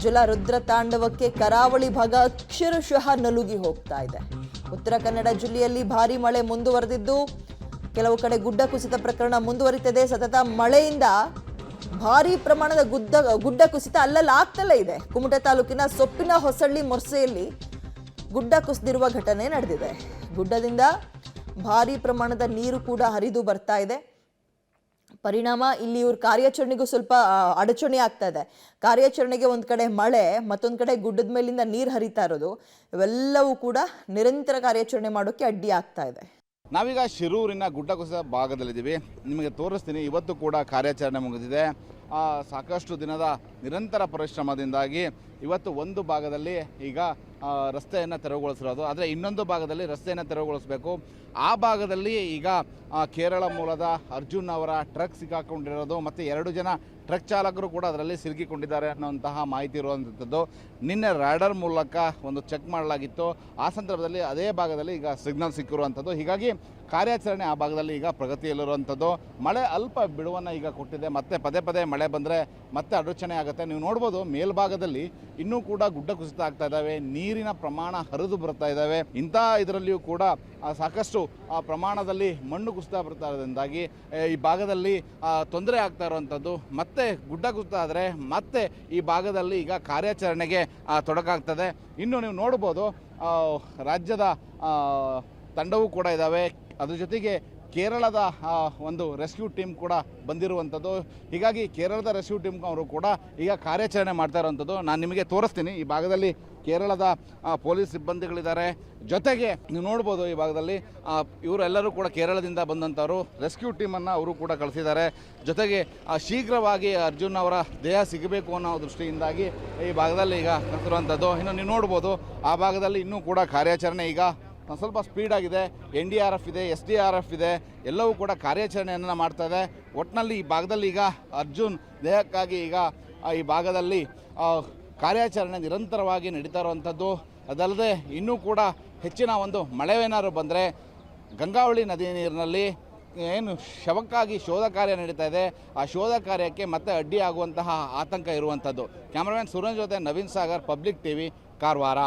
ಜಲ ರುದ್ರ ತಾಂಡವಕ್ಕೆ ಕರಾವಳಿ ಭಾಗ ಅಕ್ಷರಶಃ ನಲುಗಿ ಹೋಗ್ತಾ ಇದೆ. ಉತ್ತರ ಕನ್ನಡ ಜಿಲ್ಲೆಯಲ್ಲಿ ಭಾರೀ ಮಳೆ ಮುಂದುವರೆದಿದ್ದು ಕೆಲವು ಕಡೆ ಗುಡ್ಡ ಕುಸಿತ ಪ್ರಕರಣ ಮುಂದುವರಿತಿದೆ. ಸತತ ಮಳೆಯಿಂದ ಭಾರೀ ಪ್ರಮಾಣದ ಗುಡ್ಡ ಕುಸಿತ ಅಲ್ಲಲ್ಲಿ ಆಗ್ತಲೇ ಇದೆ. ಕುಮಟಾ ತಾಲೂಕಿನ ಸೊಪ್ಪಿನ ಹೊಸಳ್ಳಿ ಮೊರ್ಸೆಯಲ್ಲಿ ಗುಡ್ಡ ಕುಸಿದಿರುವ ಘಟನೆ ನಡೆದಿದೆ. ಗುಡ್ಡದಿಂದ ಭಾರೀ ಪ್ರಮಾಣದ ನೀರು ಕೂಡ ಹರಿದು ಬರ್ತಾ ಇದೆ. ಪರಿಣಾಮ ಇಲ್ಲಿ ಇವ್ರ ಕಾರ್ಯಾಚರಣೆಗೂ ಸ್ವಲ್ಪ ಅಡಚಣೆ ಆಗ್ತಾ ಇದೆ. ಕಾರ್ಯಾಚರಣೆಗೆ ಒಂದ್ ಕಡೆ ಮಳೆ, ಮತ್ತೊಂದ್ ಕಡೆ ಗುಡ್ಡದ ಮೇಲಿಂದ ನೀರು ಹರಿತಾ ಇರೋದು, ಇವೆಲ್ಲವೂ ಕೂಡ ನಿರಂತರ ಕಾರ್ಯಾಚರಣೆ ಮಾಡೋಕೆ ಅಡ್ಡಿ ಆಗ್ತಾ ಇದೆ. ನಾವೀಗ ಶಿರೂರಿನ ಗುಡ್ಡ ಕುಸಿತ ಭಾಗದಲ್ಲಿದ್ದೀವಿ. ನಿಮಗೆ ತೋರಿಸ್ತೀನಿ. ಇವತ್ತು ಕೂಡ ಕಾರ್ಯಾಚರಣೆ ಮುಗಿದಿದೆ. ಸಾಕಷ್ಟು ದಿನದ ನಿರಂತರ ಪರಿಶ್ರಮದಿಂದಾಗಿ ಇವತ್ತು ಒಂದು ಭಾಗದಲ್ಲಿ ಈಗ ರಸ್ತೆಯನ್ನು ತೆರವುಗೊಳಿಸಿರೋದು, ಆದರೆ ಇನ್ನೊಂದು ಭಾಗದಲ್ಲಿ ರಸ್ತೆಯನ್ನು ತೆರವುಗೊಳಿಸಬೇಕು. ಆ ಭಾಗದಲ್ಲಿ ಈಗ ಕೇರಳ ಮೂಲದ ಅರ್ಜುನ್ ಅವರ ಟ್ರಕ್ ಸಿಕ್ಕಾಕೊಂಡಿರೋದು ಮತ್ತು 2 ಜನ ಟ್ರಕ್ ಚಾಲಕರು ಕೂಡ ಅದರಲ್ಲಿ ಸಿಲುಕಿಕೊಂಡಿದ್ದಾರೆ ಅನ್ನುವಂತಹ ಮಾಹಿತಿ ಇರುವಂಥದ್ದು. ನಿನ್ನೆ ರಾಡರ್ ಮೂಲಕ ಒಂದು ಚೆಕ್ ಮಾಡಲಾಗಿತ್ತು. ಆ ಸಂದರ್ಭದಲ್ಲಿ ಅದೇ ಭಾಗದಲ್ಲಿ ಈಗ ಸಿಗ್ನಲ್ ಸಿಕ್ಕಿರುವಂಥದ್ದು. ಹೀಗಾಗಿ ಕಾರ್ಯಾಚರಣೆ ಆ ಭಾಗದಲ್ಲಿ ಈಗ ಪ್ರಗತಿಯಲ್ಲಿರುವಂಥದ್ದು. ಮಳೆ ಅಲ್ಪ ಬಿಡುವನ್ನು ಈಗ ಕೊಟ್ಟಿದೆ. ಮತ್ತೆ ಪದೇ ಪದೇ ಮಳೆ ಬಂದರೆ ಮತ್ತೆ ಅಡಚಣೆ ಆಗುತ್ತೆ. ನೀವು ನೋಡ್ಬೋದು, ಮೇಲ್ಭಾಗದಲ್ಲಿ ಇನ್ನೂ ಕೂಡ ಗುಡ್ಡ ಕುಸಿತ ಆಗ್ತಾ ಇದ್ದಾವೆ. ನೀರಿನ ಪ್ರಮಾಣ ಹರಿದು ಬರ್ತಾ ಇದ್ದಾವೆ. ಇಂಥ ಇದರಲ್ಲಿಯೂ ಕೂಡ ಸಾಕಷ್ಟು ಪ್ರಮಾಣದಲ್ಲಿ ಮಣ್ಣು ಕುಸಿತ ಬರ್ತಾ ಇರೋದ್ರಿಂದಾಗಿ ಈ ಭಾಗದಲ್ಲಿ ತೊಂದರೆ ಆಗ್ತಾ ಇರುವಂಥದ್ದು. ಮತ್ತೆ ಗುಡ್ಡ ಕುಸಿತ ಆದರೆ ಮತ್ತೆ ಈ ಭಾಗದಲ್ಲಿ ಈಗ ಕಾರ್ಯಾಚರಣೆಗೆ ತೊಡಕಾಗ್ತದೆ. ಇನ್ನು ನೀವು ನೋಡ್ಬೋದು, ರಾಜ್ಯದ ತಂಡವೂ ಕೂಡ ಇದ್ದಾವೆ. ಅದ್ರ ಜೊತೆಗೆ ಕೇರಳದ ಒಂದು ರೆಸ್ಕ್ಯೂ ಟೀಮ್ ಕೂಡ ಬಂದಿರುವಂಥದ್ದು. ಹೀಗಾಗಿ ಕೇರಳದ ರೆಸ್ಕ್ಯೂ ಟೀಮ್ ಅವರು ಕೂಡ ಈಗ ಕಾರ್ಯಾಚರಣೆ ಮಾಡ್ತಾ ಇರುವಂಥದ್ದು. ನಾನು ನಿಮಗೆ ತೋರಿಸ್ತೀನಿ. ಈ ಭಾಗದಲ್ಲಿ ಕೇರಳದ ಪೊಲೀಸ್ ಸಿಬ್ಬಂದಿಗಳಿದ್ದಾರೆ. ಜೊತೆಗೆ ನೀವು ನೋಡ್ಬೋದು, ಈ ಭಾಗದಲ್ಲಿ ಇವರೆಲ್ಲರೂ ಕೂಡ ಕೇರಳದಿಂದ ಬಂದಂಥವರು. ರೆಸ್ಕ್ಯೂ ಟೀಮನ್ನು ಅವರು ಕೂಡ ಕಳಿಸಿದ್ದಾರೆ. ಜೊತೆಗೆ ಶೀಘ್ರವಾಗಿ ಅರ್ಜುನ್ ಅವರ ದೇಹ ಸಿಗಬೇಕು ಅನ್ನೋ ದೃಷ್ಟಿಯಿಂದಾಗಿ ಈ ಭಾಗದಲ್ಲಿ ಈಗ ಕಳಿಸಿರುವಂಥದ್ದು. ಇನ್ನು ನೀವು ನೋಡ್ಬೋದು, ಆ ಭಾಗದಲ್ಲಿ ಇನ್ನೂ ಕೂಡ ಕಾರ್ಯಾಚರಣೆ ಈಗ ಸ್ವಲ್ಪ ಸ್ಪೀಡ್ ಆಗಿದೆ. NDRF ಇದೆ, SDRF ಇದೆ, ಎಲ್ಲವೂ ಕೂಡ ಕಾರ್ಯಾಚರಣೆಯನ್ನು ಮಾಡ್ತಾ ಇದೆ. ಒಟ್ಟಿನಲ್ಲಿ ಈ ಭಾಗದಲ್ಲಿ ಈಗ ಅರ್ಜುನ್ ದೇಹಕ್ಕಾಗಿ ಈಗ ಈ ಭಾಗದಲ್ಲಿ ಕಾರ್ಯಾಚರಣೆ ನಿರಂತರವಾಗಿ ನಡೀತಾ ಇರುವಂಥದ್ದು. ಅದಲ್ಲದೆ ಇನ್ನೂ ಕೂಡ ಹೆಚ್ಚಿನ ಒಂದು ಮಳೆವೇನಾದ್ರು ಬಂದರೆ ಗಂಗಾವಳಿ ನದಿ ನೀರಿನಲ್ಲಿ ಏನು ಶವಕ್ಕಾಗಿ ಶೋಧ ಕಾರ್ಯ ನಡೀತಾ ಇದೆ, ಆ ಶೋಧ ಕಾರ್ಯಕ್ಕೆ ಮತ್ತೆ ಅಡ್ಡಿ ಆಗುವಂತಹ ಆತಂಕ ಇರುವಂಥದ್ದು. ಕ್ಯಾಮರಾಮನ್ ಸುರೇಶ್ ಜೊತೆ ನವೀನ್ ಸಾಗರ್, ಪಬ್ಲಿಕ್ TV, ಕಾರವಾರ.